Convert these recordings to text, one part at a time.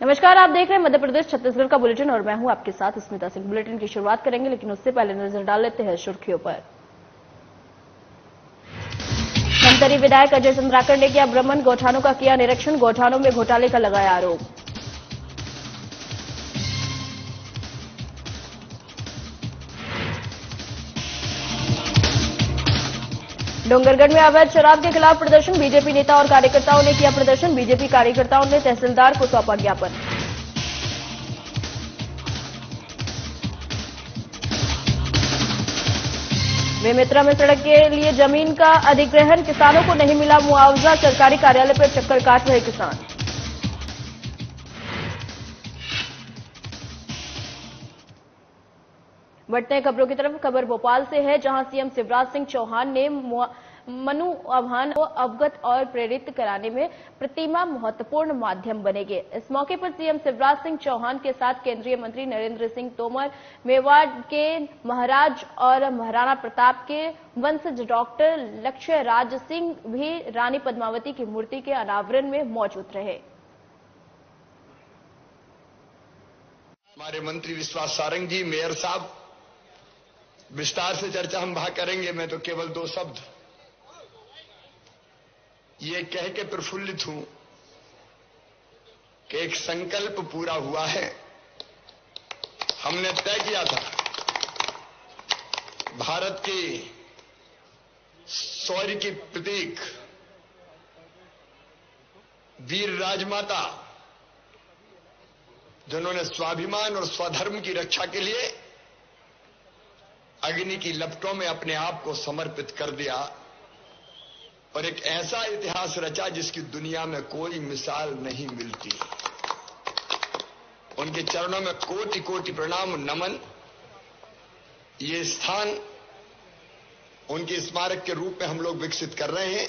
नमस्कार, आप देख रहे हैं मध्य प्रदेश छत्तीसगढ़ का बुलेटिन और मैं हूं आपके साथ स्मिता सिंह। बुलेटिन की शुरुआत करेंगे, लेकिन उससे पहले नजर डाल लेते हैं सुर्खियों पर। धमतरी विधायक अजय चंद्राकर ने किया भ्रमण, गौठानों का किया निरीक्षण, गौठानों में घोटाले का लगाया आरोप। डोंगरगढ़ में अवैध शराब के खिलाफ प्रदर्शन, बीजेपी नेता और कार्यकर्ताओं ने किया प्रदर्शन, बीजेपी कार्यकर्ताओं ने तहसीलदार को सौंपा ज्ञापन। बेमेतरा में सड़क के लिए जमीन का अधिग्रहण, किसानों को नहीं मिला मुआवजा, सरकारी कार्यालय पर चक्कर काट रहे किसान। बढ़ते हैं खबरों की तरफ। खबर भोपाल से है, जहां सीएम शिवराज सिंह चौहान ने मनु आह्वान को अवगत और प्रेरित कराने में प्रतिमा महत्वपूर्ण माध्यम बनेगी। इस मौके पर सीएम शिवराज सिंह चौहान के साथ केंद्रीय मंत्री नरेंद्र सिंह तोमर, मेवाड़ के महाराज और महाराणा प्रताप के वंशज डॉक्टर लक्ष्य राज सिंह भी रानी पद्मावती की मूर्ति के अनावरण में मौजूद रहे। हमारे मंत्री विश्वास सारंग जी, मेयर साहब, विस्तार से चर्चा हम वहां करेंगे। मैं तो केवल 2 शब्द ये कह के प्रफुल्लित हूं कि एक संकल्प पूरा हुआ है। हमने तय किया था भारत की शौर्य की प्रतीक वीर राजमाता, जिन्होंने स्वाभिमान और स्वधर्म की रक्षा के लिए अग्नि की लपटों में अपने आप को समर्पित कर दिया और एक ऐसा इतिहास रचा जिसकी दुनिया में कोई मिसाल नहीं मिलती। उनके चरणों में कोटि कोटि प्रणाम नमन। ये स्थान उनके स्मारक के रूप में हम लोग विकसित कर रहे हैं,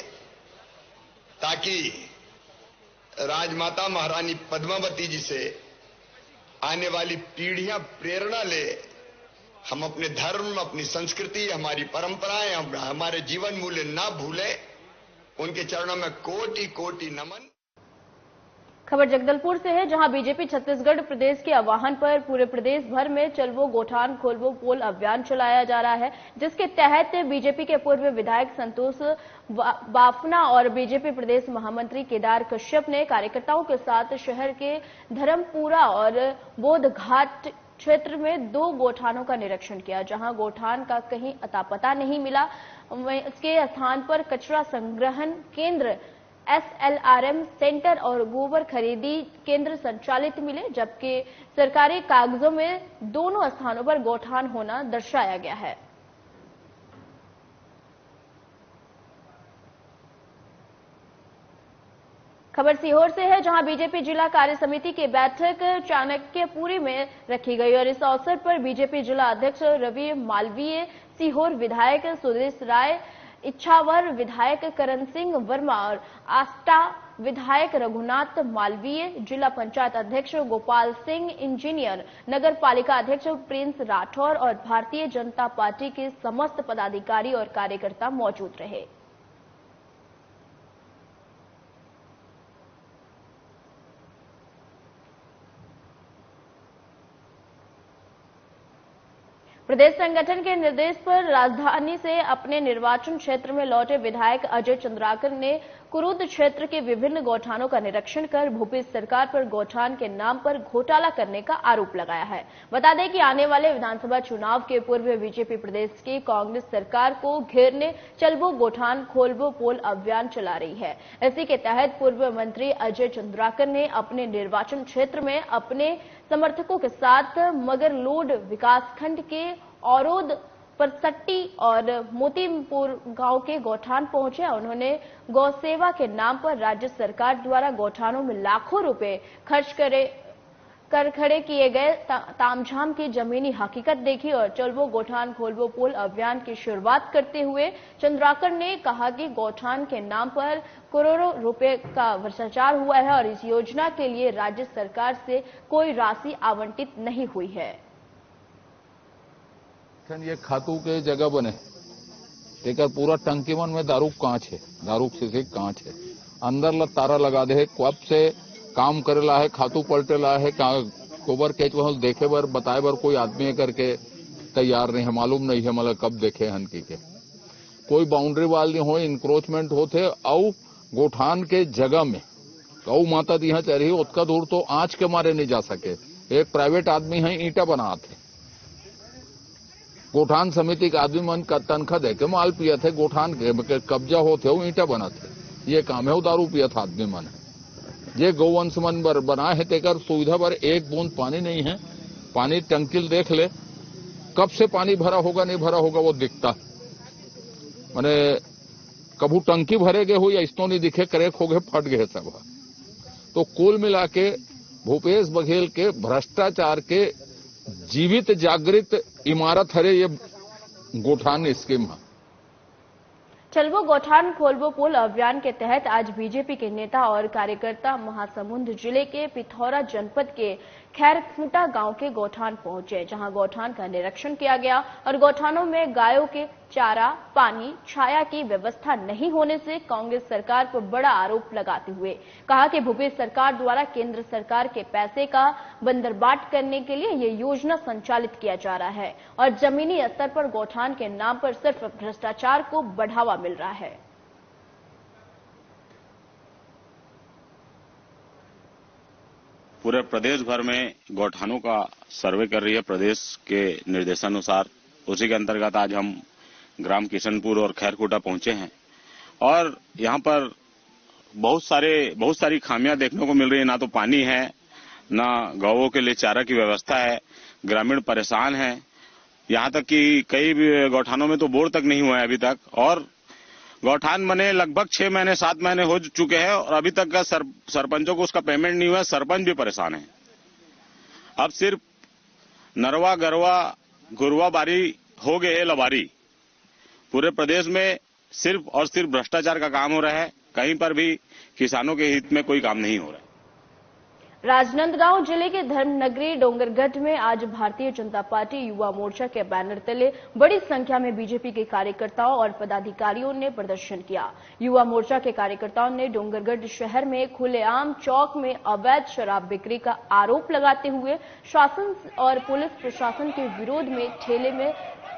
ताकि राजमाता महारानी पद्मावती जी से आने वाली पीढ़ियां प्रेरणा ले। हम अपने धर्म, अपनी संस्कृति, हमारी परंपराएं, हमारे जीवन मूल्य ना भूलें। उनके चरणों में कोटि कोटि नमन। खबर जगदलपुर से है, जहां बीजेपी छत्तीसगढ़ प्रदेश के आह्वान पर पूरे प्रदेश भर में चलवो गोठान खोलवो पोल अभियान चलाया जा रहा है, जिसके तहत बीजेपी के पूर्व विधायक संतोष बाफना और बीजेपी प्रदेश महामंत्री केदार कश्यप ने कार्यकर्ताओं के साथ शहर के धर्मपुरा और बोधघाट क्षेत्र में 2 गोठानों का निरीक्षण किया, जहां गोठान का कहीं अता पता नहीं मिला। इसके स्थान पर कचरा संग्रहण केंद्र, SLRM सेंटर और गोबर खरीदी केंद्र संचालित मिले, जबकि सरकारी कागजों में दोनों स्थानों पर गोठान होना दर्शाया गया है। खबर सीहोर से है, जहां बीजेपी जिला कार्य समिति की बैठक चाणक्यपुरी में रखी गई और इस अवसर पर बीजेपी जिला अध्यक्ष रवि मालवीय, सीहोर विधायक सुदेश राय, इच्छावर विधायक करण सिंह वर्मा और आष्टा विधायक रघुनाथ मालवीय, जिला पंचायत अध्यक्ष गोपाल सिंह, इंजीनियर, नगर पालिका अध्यक्ष प्रिंस राठौर और भारतीय जनता पार्टी के समस्त पदाधिकारी और कार्यकर्ता मौजूद रहे। प्रदेश संगठन के निर्देश पर राजधानी से अपने निर्वाचन क्षेत्र में लौटे विधायक अजय चंद्राकर ने कुरुद क्षेत्र के विभिन्न गौठानों का निरीक्षण कर भूपेश सरकार पर गौठान के नाम पर घोटाला करने का आरोप लगाया है। बता दें कि आने वाले विधानसभा चुनाव के पूर्व बीजेपी प्रदेश की कांग्रेस सरकार को घेरने चलवो गोठान खोलवो पोल अभियान चला रही है। इसी के तहत पूर्व मंत्री अजय चंद्राकर ने अपने निर्वाचन क्षेत्र में अपने समर्थकों के साथ मगरलोड विकासखंड के औरोद परसट्टी और मोतीपुर गांव के गौठान पहुंचे। उन्होंने गौ सेवा के नाम पर राज्य सरकार द्वारा गौठानों में लाखों रुपए खर्च कर खड़े किए गए तामझाम की जमीनी हकीकत देखी और चलवो गोठान खोलवो पोल अभियान की शुरुआत करते हुए चंद्राकर ने कहा कि गौठान के नाम पर करोड़ों रुपए का भ्रष्टाचार हुआ है और इस योजना के लिए राज्य सरकार से कोई राशि आवंटित नहीं हुई है। ये खातू के जगह बने तेकर पूरा टंकीवन में दारू कांच है, दारू से कांच है, अंदर ला तारा लगा दे, कब से काम करेला है, खातू पलटेला है, गोबर केच वह देखे बर बताए बर कोई आदमी करके तैयार नहीं है, मालूम नहीं है मतलब कब देखे हन की के कोई बाउंड्री वाल नहीं हो, इंक्रोचमेंट होते और गोठान के जगह में गौ माता दिया चढ़ी उतका दूर तो आंच के मारे नहीं जा सके। एक प्राइवेट आदमी है ईंटा बनाते, गोठान समिति के आदमी मन का तनख्वाह दे के माल पिया थे, गोठान के कब्जा होते हो ईंटा बनाते, ये काम है। दारू पिया था आदमी मन है, ये गौवंश मन बर बनाए है, तेकर सुविधा पर एक बूंद पानी नहीं है। पानी टंकिल देख ले, कब से पानी भरा होगा नहीं भरा होगा वो दिखता, माने कभू टंकी भरे गए हो या इस्तो नहीं दिखे, करेक हो गए, फट गए सब। तो कुल मिला के भूपेश बघेल के भ्रष्टाचार के जीवित जागृत इमारत हरे ये गोठान स्कीम है। चलवो गौठान खोलवो पुल अभियान के तहत आज बीजेपी के नेता और कार्यकर्ता महासमुंद जिले के पिथौरा जनपद के खैरखूंटा गांव के गौठान पहुंचे, जहां गौठान का निरीक्षण किया गया और गौठानों में गायों के चारा, पानी, छाया की व्यवस्था नहीं होने से कांग्रेस सरकार पर बड़ा आरोप लगाते हुए कहा कि भूपेश सरकार द्वारा केंद्र सरकार के पैसे का बंदरबाट करने के लिए ये योजना संचालित किया जा रहा है और जमीनी स्तर पर गौठान के नाम पर सिर्फ भ्रष्टाचार को बढ़ावा मिल रहा है। पूरे प्रदेश भर में गौठानों का सर्वे कर रही है प्रदेश के निर्देशानुसार। उसी के अंतर्गत आज हम ग्राम किशनपुर और खैरखूंटा पहुंचे हैं और यहां पर बहुत सारी खामियां देखने को मिल रही है। ना तो पानी है, ना गौओं के लिए चारा की व्यवस्था है, ग्रामीण परेशान है। यहां तक कि कई गौठानों में तो बोर तक नहीं हुआ है अभी तक, और गौठान बने लगभग 6 महीने 7 महीने हो चुके हैं और अभी तक का सरपंचों को उसका पेमेंट नहीं हुआ। सरपंच भी परेशान है। अब सिर्फ नरवा गरवा गुरवा बारी हो गए है लबारी। पूरे प्रदेश में सिर्फ और सिर्फ भ्रष्टाचार का काम हो रहा है, कहीं पर भी किसानों के हित में कोई काम नहीं हो रहा है। राजनांदगांव जिले के धर्मनगरी डोंगरगढ़ में आज भारतीय जनता पार्टी युवा मोर्चा के बैनर तले बड़ी संख्या में बीजेपी के कार्यकर्ताओं और पदाधिकारियों ने प्रदर्शन किया। युवा मोर्चा के कार्यकर्ताओं ने डोंगरगढ़ शहर में खुलेआम चौक में अवैध शराब बिक्री का आरोप लगाते हुए शासन और पुलिस प्रशासन के विरोध में ठेले में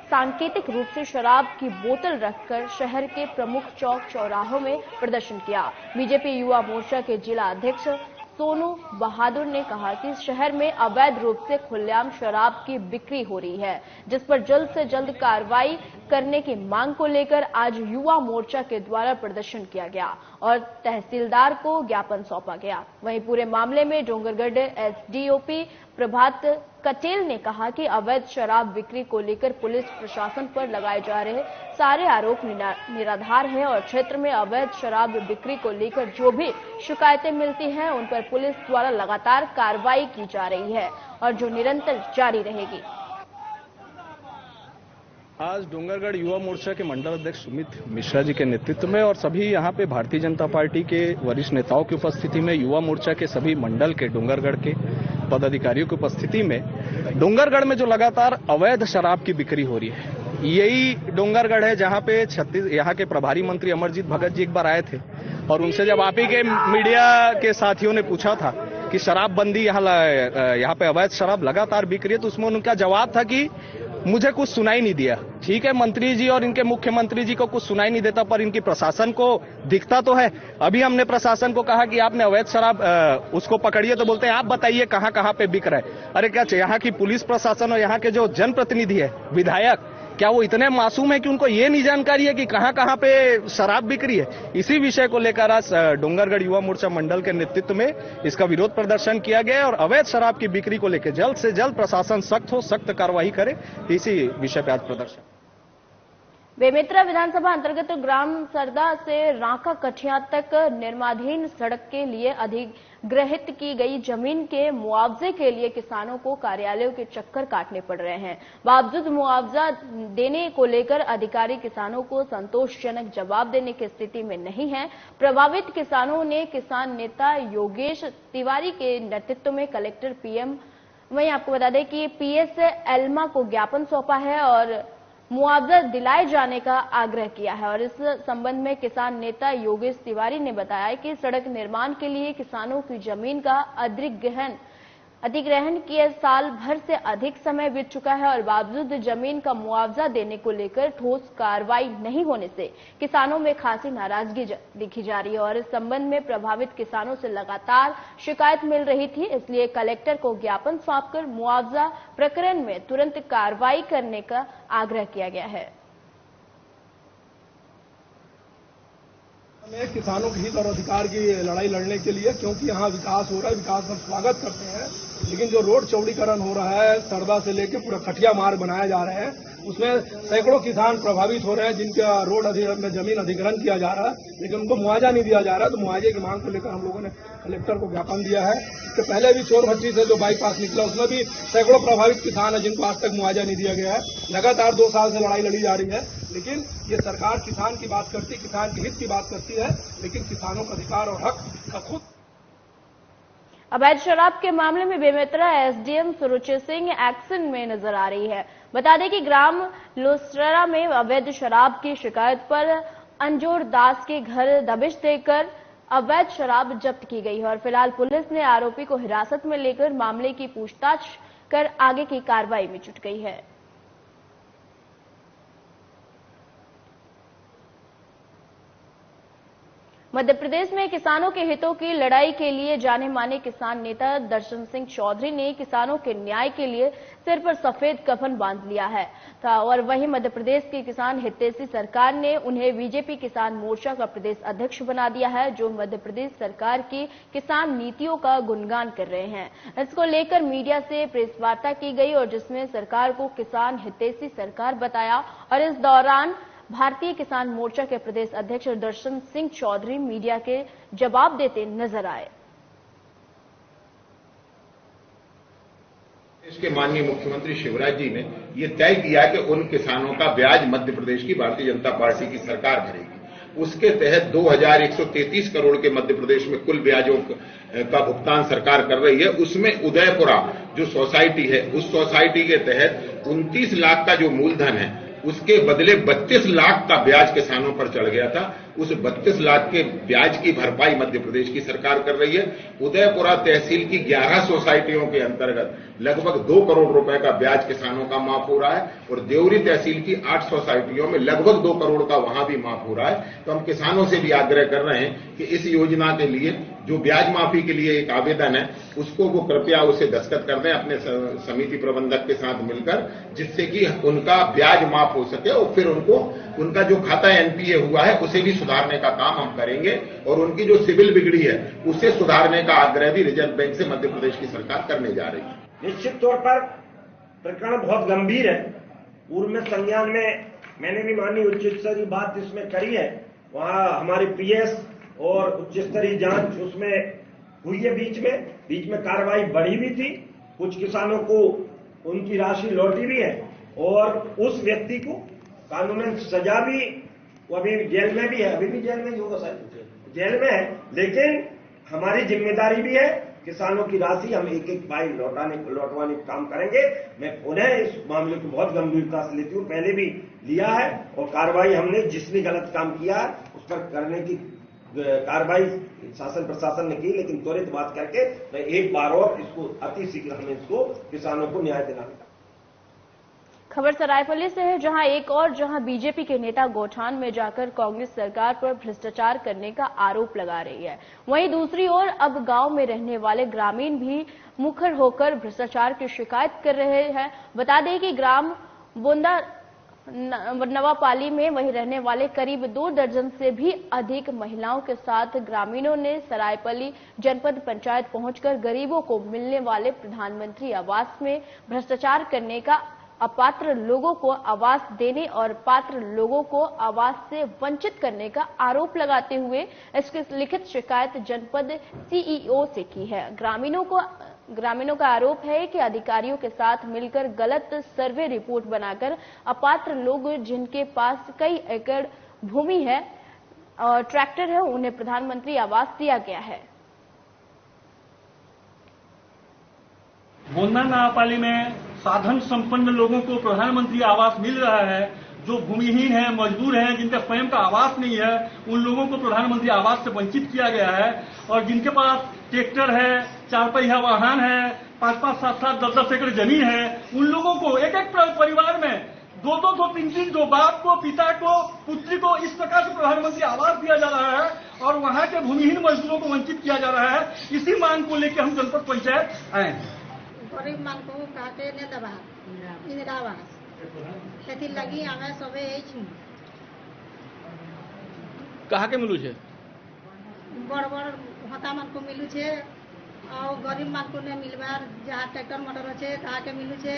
सांकेतिक रूप से शराब की बोतल रखकर शहर के प्रमुख चौक चौराहों में प्रदर्शन किया। बीजेपी युवा मोर्चा के जिला अध्यक्ष सोनू बहादुर ने कहा कि शहर में अवैध रूप से खुलेआम शराब की बिक्री हो रही है, जिस पर जल्द से जल्द कार्रवाई करने की मांग को लेकर आज युवा मोर्चा के द्वारा प्रदर्शन किया गया और तहसीलदार को ज्ञापन सौंपा गया। वहीं पूरे मामले में डोंगरगढ़ एसडीओपी प्रभात कटेल ने कहा कि अवैध शराब बिक्री को लेकर पुलिस प्रशासन पर लगाए जा रहे सारे आरोप निराधार हैं और क्षेत्र में अवैध शराब बिक्री को लेकर जो भी शिकायतें मिलती हैं उन पर पुलिस द्वारा लगातार कार्रवाई की जा रही है और जो निरंतर जारी रहेगी। आज डोंगरगढ़ युवा मोर्चा के मंडल अध्यक्ष सुमित मिश्रा जी के नेतृत्व में और सभी यहां पे भारतीय जनता पार्टी के वरिष्ठ नेताओं की उपस्थिति में युवा मोर्चा के सभी मंडल के डोंगरगढ़ के पदाधिकारियों की उपस्थिति में डोंगरगढ़ में जो लगातार अवैध शराब की बिक्री हो रही है, यही डोंगरगढ़ है जहां पे यहाँ के प्रभारी मंत्री अमरजीत भगत जी एक बार आए थे और उनसे जब आप ही के मीडिया के साथियों ने पूछा था कि शराबबंदी यहाँ पे अवैध शराब लगातार बिक रही है, तो उसमें उनका जवाब था कि मुझे कुछ सुनाई नहीं दिया। ठीक है, मंत्री जी और इनके मुख्यमंत्री जी को कुछ सुनाई नहीं देता, पर इनकी प्रशासन को दिखता तो है। अभी हमने प्रशासन को कहा कि आपने अवैध शराब उसको पकड़िए, तो बोलते हैं आप बताइए कहां कहां पे बिक रहा है। अरे क्या यहाँ की पुलिस प्रशासन और यहाँ के जो जनप्रतिनिधि है, विधायक, क्या वो इतने मासूम है कि उनको ये नहीं जानकारी है कि कहां कहां पे शराब बिक रही है? इसी विषय को लेकर आज डोंगरगढ़ युवा मोर्चा मंडल के नेतृत्व में इसका विरोध प्रदर्शन किया गया और अवैध शराब की बिक्री को लेकर जल्द से जल्द प्रशासन सख्त कार्रवाई करे, इसी विषय पर आज प्रदर्शन। बेमेतरा विधानसभा अंतर्गत ग्राम सरदा से रांका कठिया तक निर्माणाधीन सड़क के लिए अधिग्रहित की गई जमीन के मुआवजे के लिए किसानों को कार्यालयों के चक्कर काटने पड़ रहे हैं। बावजूद मुआवजा देने को लेकर अधिकारी किसानों को संतोषजनक जवाब देने की स्थिति में नहीं है। प्रभावित किसानों ने किसान नेता योगेश तिवारी के नेतृत्व में कलेक्टर पीएम, वहीं आपको बता दें कि पीएस एल्मा को ज्ञापन सौंपा है और मुआवजा दिलाए जाने का आग्रह किया है। और इस संबंध में किसान नेता योगेश तिवारी ने बताया कि सड़क निर्माण के लिए किसानों की जमीन का अधिग्रहण किए साल भर से अधिक समय बीत चुका है और बावजूद जमीन का मुआवजा देने को लेकर ठोस कार्रवाई नहीं होने से किसानों में खासी नाराजगी दिखी जा रही है। और इस संबंध में प्रभावित किसानों से लगातार शिकायत मिल रही थी, इसलिए कलेक्टर को ज्ञापन सौंपकर मुआवजा प्रकरण में तुरंत कार्रवाई करने का आग्रह किया गया है। हमें किसानों के हित और अधिकार की लड़ाई लड़ने के लिए, क्योंकि यहाँ विकास हो रहा है, विकास हम स्वागत करते हैं, लेकिन जो रोड चौड़ीकरण हो रहा है, सरदा से लेकर पूरा कटिया मार्ग बनाया जा रहे हैं, उसमें सैकड़ों किसान प्रभावित हो रहे हैं जिनका रोड में जमीन अधिग्रहण किया जा रहा है, लेकिन उनको मुआवजा नहीं दिया जा रहा है। तो मुआवजे की मांग को लेकर हम लोगों ने कलेक्टर को ज्ञापन दिया है। इसके पहले भी चोरभट्टी से जो बाईपास निकला उसमें भी सैकड़ों प्रभावित किसान है जिनको आज तक मुआवजा नहीं दिया गया है। लगातार 2 साल से लड़ाई लड़ी जा रही है, लेकिन ये सरकार किसान की बात करती है, किसान के हित की बात करती है, लेकिन किसानों का अधिकार और हक का खुद। अवैध शराब के मामले में बेमेतरा एसडीएम सुरुचि सिंह एक्शन में नजर आ रही है। बता दें कि ग्राम लोसरा में अवैध शराब की शिकायत पर अंजोर दास के घर दबिश देकर अवैध शराब जब्त की गई है और फिलहाल पुलिस ने आरोपी को हिरासत में लेकर मामले की पूछताछ कर आगे की कार्रवाई में जुट गई है। मध्य प्रदेश में किसानों के हितों की लड़ाई के लिए जाने माने किसान नेता दर्शन सिंह चौधरी ने किसानों के न्याय के लिए सिर पर सफेद कफन बांध लिया है और वहीं मध्य प्रदेश की किसान हितैषी सरकार ने उन्हें बीजेपी किसान मोर्चा का प्रदेश अध्यक्ष बना दिया है, जो मध्य प्रदेश सरकार की किसान नीतियों का गुणगान कर रहे हैं। इसको लेकर मीडिया से प्रेस वार्ता की गई और जिसमें सरकार को किसान हितैषी सरकार बताया और इस दौरान भारतीय किसान मोर्चा के प्रदेश अध्यक्ष दर्शन सिंह चौधरी मीडिया के जवाब देते नजर आए। इसके माननीय मुख्यमंत्री शिवराज जी ने ये तय किया कि उन किसानों का ब्याज मध्य प्रदेश की भारतीय जनता पार्टी की सरकार भरेगी। उसके तहत 2133 करोड़ के मध्य प्रदेश में कुल ब्याजों का भुगतान सरकार कर रही है। उसमें उदयपुरा जो सोसाइटी है, उस सोसाइटी के तहत 29 लाख का जो मूलधन है उसके बदले 32 लाख का ब्याज किसानों पर चढ़ गया था। उस 32 लाख के ब्याज की भरपाई मध्य प्रदेश की सरकार कर रही है। उदयपुरा तहसील की 11 सोसाइटियों के अंतर्गत लगभग 2 करोड़ रुपए का ब्याज किसानों का माफ हो रहा है और देवरी तहसील की 8 सोसाइटियों में लगभग 2 करोड़ का वहां भी माफ हो रहा है। तो हम किसानों से भी आग्रह कर रहे हैं कि इस योजना के लिए जो ब्याज माफी के लिए एक आवेदन है उसको वो कृपया उसे दस्तखत कर दें अपने समिति प्रबंधक के साथ मिलकर, जिससे कि उनका ब्याज माफ हो सके और फिर उनको उनका जो खाता एनपीए हुआ है उसे भी सुधारने का काम हम करेंगे और उनकी जो सिविल बिगड़ी है उसे सुधारने का आग्रह भी रिजर्व बैंक से मध्य प्रदेश की सरकार करने जा रही है। निश्चित तौर पर प्रकरण बहुत गंभीर है। पूर्व में संज्ञान में मैंने भी माननीय उच्च स्तरीय बात इसमें करी है, वहां हमारी पीएस और उच्च स्तरीय जांच उसमें हुई है। बीच में कार्रवाई बढ़ी भी थी, कुछ किसानों को उनकी राशि लौटी भी है और उस व्यक्ति को कानूनन सजा भी, वो अभी जेल में भी है, अभी भी जेल में ही होगा शायद, जेल में है, लेकिन हमारी जिम्मेदारी भी है किसानों की राशि हम एक पाई लौटवाने का काम करेंगे। मैं पुनः इस मामले को बहुत गंभीरता से लेती हूँ, पहले भी लिया है और कार्रवाई हमने जिसने गलत काम किया उस पर करने की कार्रवाई शासन प्रशासन ने की, लेकिन त्वरित बात करके मैं एक बार और इसको अति शीघ्र हमें इसको किसानों को न्याय दिलाने का। खबर सरायपल्ली से है, जहां बीजेपी के नेता गौठान में जाकर कांग्रेस सरकार पर भ्रष्टाचार करने का आरोप लगा रही है। वहीं दूसरी ओर अब गांव में रहने वाले ग्रामीण भी मुखर होकर भ्रष्टाचार की शिकायत कर रहे हैं। बता दें कि ग्राम बोंदा नवापाली में वहीं रहने वाले करीब 2 दर्जन से भी अधिक महिलाओं के साथ ग्रामीणों ने सरायपल्ली जनपद पंचायत पहुंचकर गरीबों को मिलने वाले प्रधानमंत्री आवास में भ्रष्टाचार करने का, अपात्र लोगों को आवास देने और पात्र लोगों को आवास से वंचित करने का आरोप लगाते हुए इसकी लिखित शिकायत जनपद सीईओ से की है। ग्रामीणों का आरोप है कि अधिकारियों के साथ मिलकर गलत सर्वे रिपोर्ट बनाकर अपात्र लोग जिनके पास कई एकड़ भूमि है और ट्रैक्टर है उन्हें प्रधानमंत्री आवास दिया गया है। बोंदा नवापाली में साधन संपन्न लोगों को प्रधानमंत्री आवास मिल रहा है, जो भूमिहीन है, मजदूर हैं, जिनका स्वयं का आवास नहीं है, उन लोगों को प्रधानमंत्री आवास से वंचित किया गया है। और जिनके पास ट्रैक्टर है, 4 पहिया वाहन है, 5-5, 7-7, 10-10 एकड़ जमीन है, उन लोगों को एक एक परिवार में 2-2, 3-3, जो बाप को, पिता को, पुत्री को इस प्रकार से प्रधानमंत्री आवास दिया जा रहा है और वहां के भूमिहीन मजदूरों को वंचित किया जा रहा है। इसी मांग को लेकर हम जनपद पंचायत आए। गरीब मान को काटे ने दबा इंदिरा आवास सेथि लगी हमें सबे एछु कहाँ के मिलू छे? बड़ बड़ होता मान को मिलू छे और गरीब मान को ने मिलबार जहाँ ट्रैक्टर मोटर छे ताहा के मिलू छे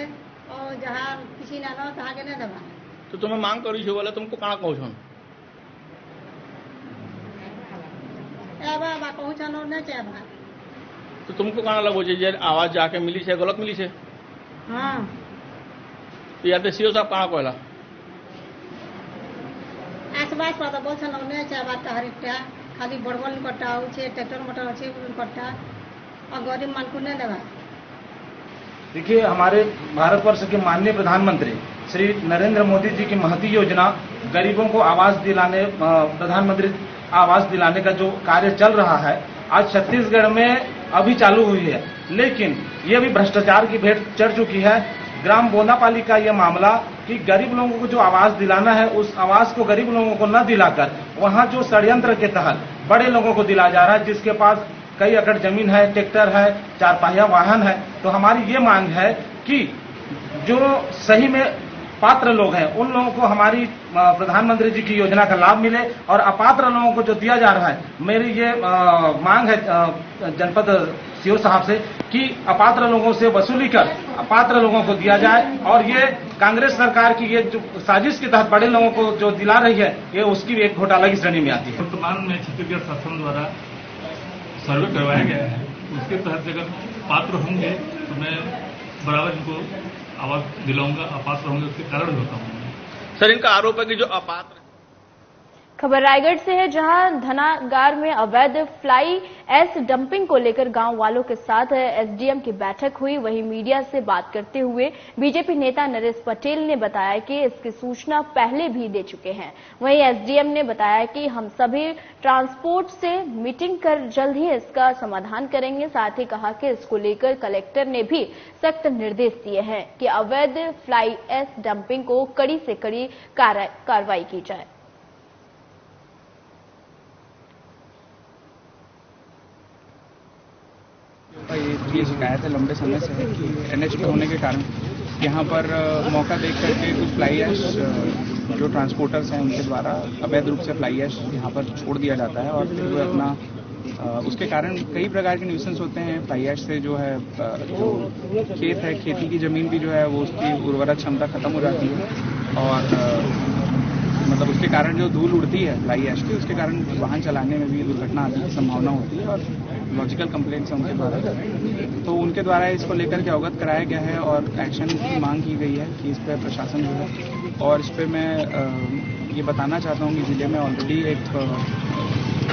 और जहाँ किसी ना न ताहा के ने दबा। तो तुम्हें मांग करी छे बोले तुमको कहाँ कहू छन? ए बाबा कहू छन ने छे बा। तो तुमको कहाँ लगो छे जे आवाज जाके मिली छे गलत मिली छे? हां तो या तो सीओ साहब कहाँ कहला? आसपास पर बोल छन ने छे बात हरिटा खाली बड़बड़ कट्टा हो छे ट्रैक्टर मोटर छे कट्टा और गरीब मान को ने दबा। देखिए, हमारे भारतवर्ष के माननीय प्रधानमंत्री श्री नरेंद्र मोदी जी की महती योजना गरीबों को आवास दिलाने, प्रधानमंत्री आवास दिलाने का जो कार्य चल रहा है, आज छत्तीसगढ़ में अभी चालू हुई है, लेकिन ये भी भ्रष्टाचार की भेंट चढ़ चुकी है। ग्राम बोंदापाली का ये मामला कि गरीब लोगों को जो आवास दिलाना है, उस आवास को गरीब लोगों को न दिलाकर वहां जो षड्यंत्र के तहत बड़े लोगों को दिलाया जा रहा है, जिसके पास कई एकड़ जमीन है, ट्रैक्टर है, 4 पहिया वाहन है। तो हमारी ये मांग है कि जो सही में पात्र लोग हैं, उन लोगों को हमारी प्रधानमंत्री जी की योजना का लाभ मिले और अपात्र लोगों को जो दिया जा रहा है, मेरी ये मांग है जनपद सीओ साहब से कि अपात्र लोगों से वसूली कर अपात्र लोगों को दिया जाए। और ये कांग्रेस सरकार की ये जो साजिश के तहत बड़े लोगों को जो दिला रही है, ये उसकी भी एक घोटाला की श्रेणी में आती है। वर्तमान में छत्तीसगढ़ शासन द्वारा सर्वे करवाया गया है, उसके तहत अगर पात्र होंगे तो मैं बराबर इनको आवास दिलाऊंगा, अपात्र होंगे उसके कारण भी बताऊंगा। सर, इनका आरोप है कि जो अपात्र। खबर रायगढ़ से है, जहां धनागार में अवैध फ्लाई ऐश डंपिंग को लेकर गांव वालों के साथ एसडीएम की बैठक हुई। वहीं मीडिया से बात करते हुए बीजेपी नेता नरेश पटेल ने बताया कि इसकी सूचना पहले भी दे चुके हैं। वहीं एसडीएम ने बताया कि हम सभी ट्रांसपोर्ट से मीटिंग कर जल्द ही इसका समाधान करेंगे। साथ ही कहा कि इसको लेकर कलेक्टर ने भी सख्त निर्देश दिए हैं कि अवैध फ्लाई ऐश डंपिंग को कड़ी से कड़ी कार्रवाई की जाए। ये शिकायत है लंबे समय से कि एनएच पे होने के कारण यहाँ पर मौका देख करके कुछ फ्लाई ऐश जो ट्रांसपोर्टर्स हैं उनके द्वारा अवैध रूप से फ्लाई ऐश यहाँ पर छोड़ दिया जाता है और फिर वो अपना उसके कारण कई प्रकार के न्यूसेंस होते हैं। फ्लाई ऐश से जो है जो खेत है, खेती की जमीन भी जो है वो उसकी उर्वरक क्षमता खत्म हो जाती है और मतलब उसके कारण जो धूल उड़ती है फ्लाई ऐश की, उसके कारण वाहन चलाने में भी दुर्घटना आने की संभावना होती है और लॉजिकल कंप्लेंट्स उनके द्वारा, तो उनके द्वारा इसको लेकर के अवगत कराया गया है और एक्शन की मांग की गई है कि इस पर प्रशासन जो है। और इस पर मैं ये बताना चाहता हूँ कि जिले में ऑलरेडी एक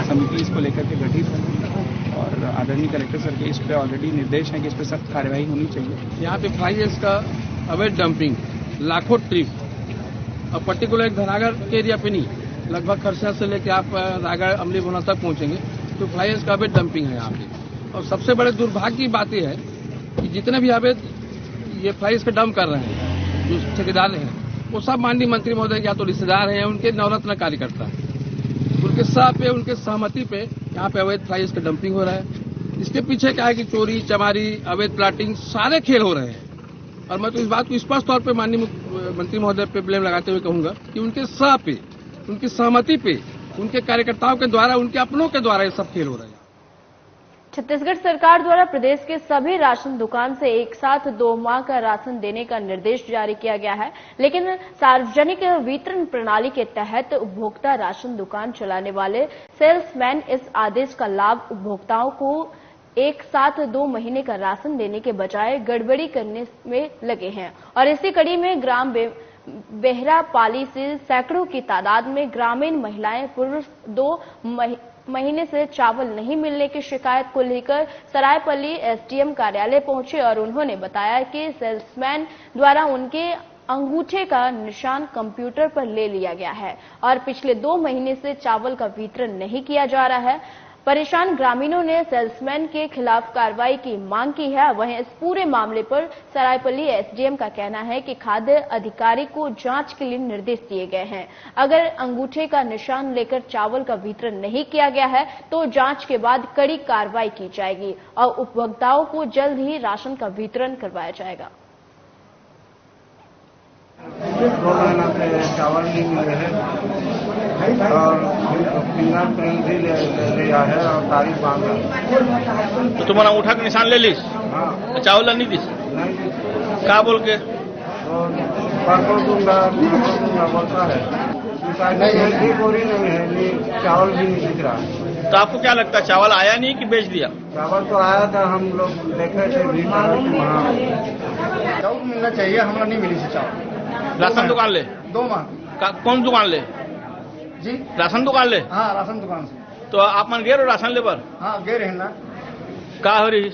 समिति इसको लेकर के गठित है और आदरणीय कलेक्टर सर के इस पर ऑलरेडी निर्देश हैं कि इस पर सख्त कार्रवाई होनी चाहिए। यहाँ पे फ्लाई ऐश का अवैध डंपिंग लाखों ट्रिप और पर्टिकुलर धनागर के एरिया पे नहीं, लगभग खरसा से लेकर आप रायगढ़ अमली भुना तक पहुंचेंगे तो फ्लाई ऐश का अवैध डंपिंग है यहाँ पे। और सबसे बड़े दुर्भाग्य की बात यह है कि जितने भी अवैध ये फ्लाई ऐश का डंप कर रहे हैं, जो ठेकेदार हैं, वो सब माननीय मंत्री महोदय या तो रिश्तेदार हैं, उनके नवरत्न कार्यकर्ता हैं। उनके साथ पे, उनके सहमति पे यहाँ पे अवैध फ्लाई ऐश का डंपिंग हो रहा है। इसके पीछे क्या है कि चोरी चमारी, अवैध प्लाटिंग, सारे खेल हो रहे हैं। और मैं तो इस बात को स्पष्ट तौर पे माननीय मंत्री महोदय पे ब्लेम लगाते हुए कहूंगा कि उनके साथ पे, उनकी सहमति पे, उनके कार्यकर्ताओं के द्वारा, उनके अपनों के द्वारा ये सब खेल हो रहे हैं। छत्तीसगढ़ सरकार द्वारा प्रदेश के सभी राशन दुकान से एक साथ 2 माह का राशन देने का निर्देश जारी किया गया है, लेकिन सार्वजनिक वितरण प्रणाली के तहत उपभोक्ता राशन दुकान चलाने वाले सेल्समैन इस आदेश का लाभ उपभोक्ताओं को एक साथ 2 महीने का राशन देने के बजाय गड़बड़ी करने में लगे हैं। और इसी कड़ी में ग्राम बेहरापाली से सैकड़ों की तादाद में ग्रामीण महिलाएं पुरुष 2 महीने से चावल नहीं मिलने की शिकायत को लेकर सरायपल्ली एसडीएम कार्यालय पहुंचे और उन्होंने बताया कि सेल्समैन द्वारा उनके अंगूठे का निशान कंप्यूटर पर ले लिया गया है और पिछले 2 महीने से चावल का वितरण नहीं किया जा रहा है। परेशान ग्रामीणों ने सेल्समैन के खिलाफ कार्रवाई की मांग की है। वहीं इस पूरे मामले पर सरायपल्ली एसडीएम का कहना है कि खाद्य अधिकारी को जांच के लिए निर्देश दिए गए हैं। अगर अंगूठे का निशान लेकर चावल का वितरण नहीं किया गया है तो जांच के बाद कड़ी कार्रवाई की जाएगी और उपभोक्ताओं को जल्द ही राशन का वितरण करवाया जाएगा। 2 महीना से चावल नहीं मिले हैं और फिंगरप्रिंट भी ले लिया है और तारीख मांगा। तो तुम्हारा अंगूठा का निशान ले लीस? हाँ। चावल नहीं दिस? क्या बोल के? परसों दूंगा बोलता है। नहीं बोरी नहीं है, चावल भी नहीं दिख रहा। तो आपको क्या लगता है चावल आया नहीं कि बेच दिया? चावल तो आया था, हम लोग देखे थे भी चावल मिलना चाहिए, हमारा नहीं मिली से चावल। राशन दुकान ले? 2 माह। कौन दुकान ले? जी राशन दुकान ले? हाँ, राशन दुकान से। तो आप मन गए राशन ले पर? हाँ, गए रहे ना। का हो रही?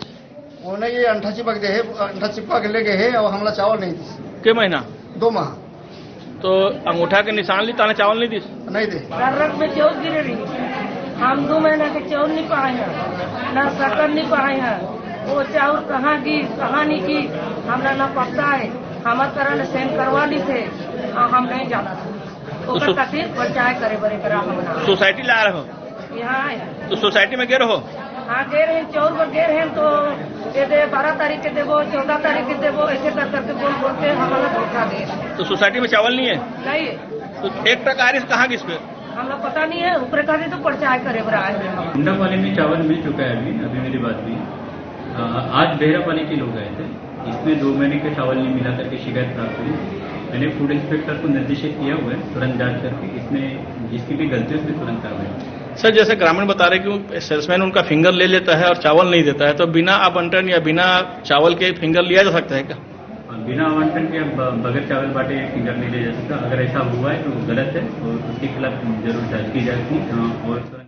वो नहीं, ये अंठा चिपक दे है, अंठा चिपक ले गए है और हमारा चावल नहीं दी। के महीना? 2 माह। तो अंगूठा के निशान ली ताने चावल नहीं दी? नहीं दे। रख में चावल गिरे रही, हम 2 महीना के चावल नहीं पाए हैं, न शक्कर नहीं पाए हैं। वो चावल कहाँ की कहाँ नहीं की हमारा न पता है। हमारे तरह ने सेंड करवा दी थे, हम नहीं जाना था। तो खातिर पंचायत करे बड़े करा हमारा। सोसाइटी ला रहे हो? यहाँ आया। तो सोसाइटी में गे रहो? हाँ, गे रहे, चावल पर गे रहे तो ये दे 12 तारीख के देवो, 14 तारीख के देवो, ऐसे कर करके बोलते हमारा धोखा दे। तो सोसाइटी में चावल नहीं है? नहीं। तो 1 ट्रक आरिस कहाँ किस पे? हम लोग पता नहीं है, ऊपर का तो पंचायत करे बड़ा है। मुंडा वाले में चावल मिल चुका है अभी मेरी बात हुई। आज बेहरा वाले के लोग आए थे, इसमें 2 महीने के चावल नहीं मिला करके शिकायत प्राप्त हुई। मैंने फूड इंस्पेक्टर को निर्देशित किया हुआ है तुरंत जांच करके इसमें जिसकी भी गलती है उसमें तुरंत कार्रवाई। सर, जैसे ग्रामीण बता रहे कि सेल्समैन उनका फिंगर ले लेता है और चावल नहीं देता है, तो बिना आवंटन या बिना चावल के फिंगर लिया जा सकता है क्या? बिना आवंटन के बगैर चावल बांटे फिंगर नहीं लिया जा सकता। अगर ऐसा हुआ है तो गलत है और उसके खिलाफ जरूर जांच की जाएगी। और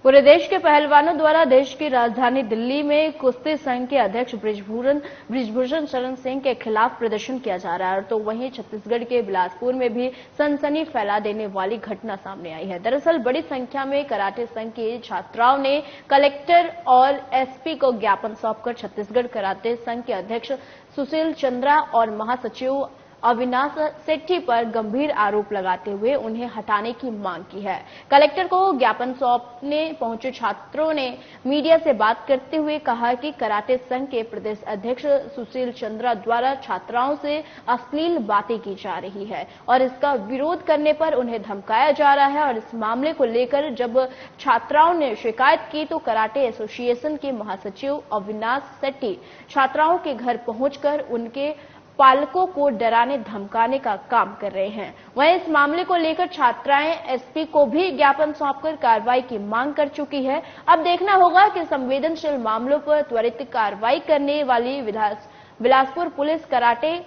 पूरे देश के पहलवानों द्वारा देश की राजधानी दिल्ली में कुश्ती संघ के अध्यक्ष बृजभूषण शरण सिंह के खिलाफ प्रदर्शन किया जा रहा है। तो वहीं छत्तीसगढ़ के बिलासपुर में भी सनसनी फैला देने वाली घटना सामने आई है। दरअसल बड़ी संख्या में कराटे संघ की छात्राओं ने कलेक्टर और एसपी को ज्ञापन सौंपकर छत्तीसगढ़ कराटे संघ के अध्यक्ष सुशील चंद्रा और महासचिव अविनाश सेठी पर गंभीर आरोप लगाते हुए उन्हें हटाने की मांग की है। कलेक्टर को ज्ञापन सौंपने पहुंचे छात्रों ने मीडिया से बात करते हुए कहा कि कराटे संघ के प्रदेश अध्यक्ष सुशील चंद्रा द्वारा छात्राओं से अश्लील बातें की जा रही है और इसका विरोध करने पर उन्हें धमकाया जा रहा है। और इस मामले को लेकर जब छात्राओं ने शिकायत की तो कराटे एसोसिएशन के महासचिव अविनाश सेठी छात्राओं के घर पहुंचकर उनके पालकों को डराने धमकाने का काम कर रहे हैं। वहीं इस मामले को लेकर छात्राएं एसपी को भी ज्ञापन सौंपकर कार्रवाई की मांग कर चुकी है। अब देखना होगा कि संवेदनशील मामलों पर त्वरित कार्रवाई करने वाली बिलासपुर पुलिस कराटे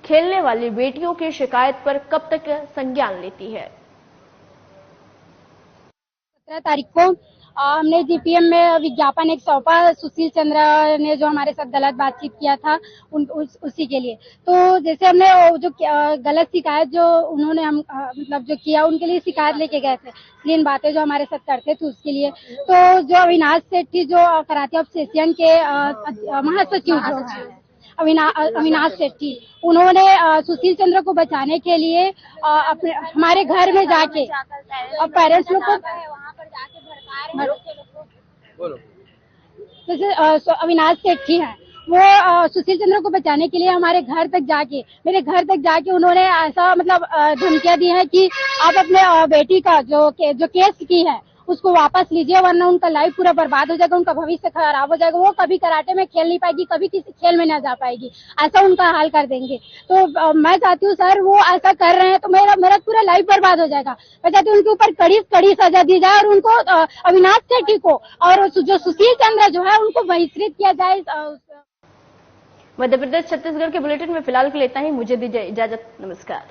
खेलने वाली बेटियों की शिकायत पर कब तक संज्ञान लेती है। 17 तारीख को हमने जीपीएम में विज्ञापन एक सौंपा सुशील चंद्रा ने जो हमारे साथ गलत बातचीत किया था उसी के लिए। तो जैसे हमने जो गलत शिकायत जो उन्होंने हम मतलब जो किया उनके लिए शिकायत लेके गए थे, इन बातें जो हमारे साथ करते थे उसके लिए। तो जो अविनाश सेठी जो कराटे एसोसिएशन के महासचिव जो है अविनाश सेठी, उन्होंने सुशील चंद्र को बचाने के लिए अपने हमारे घर में जाके और पेरेंट्स लोग को जैसे अविनाश सेठी हैं वो सुशील चंद्र को बचाने के लिए हमारे घर तक जाके मेरे घर तक जाके उन्होंने ऐसा मतलब धमकियां दी है कि आप अपने बेटी का जो केस की है उसको वापस लीजिए वरना उनका लाइफ पूरा बर्बाद हो जाएगा, उनका भविष्य खराब हो जाएगा, वो कभी कराटे में खेल नहीं पाएगी, कभी किसी खेल में न जा पाएगी, ऐसा उनका हाल कर देंगे। तो मैं चाहती हूँ सर वो ऐसा कर रहे हैं तो मेरा पूरा लाइफ बर्बाद हो जाएगा। मैं चाहती हूँ उनके ऊपर कड़ी सजा दी जाए और उनको अविनाश सेठी को और जो सुशील चंद्र जो है उनको बहिष्कृत किया जाए। मध्य प्रदेश छत्तीसगढ़ के बुलेटिन में फिलहाल के लिए इतना ही। मुझे दीजिए इजाजत। नमस्कार।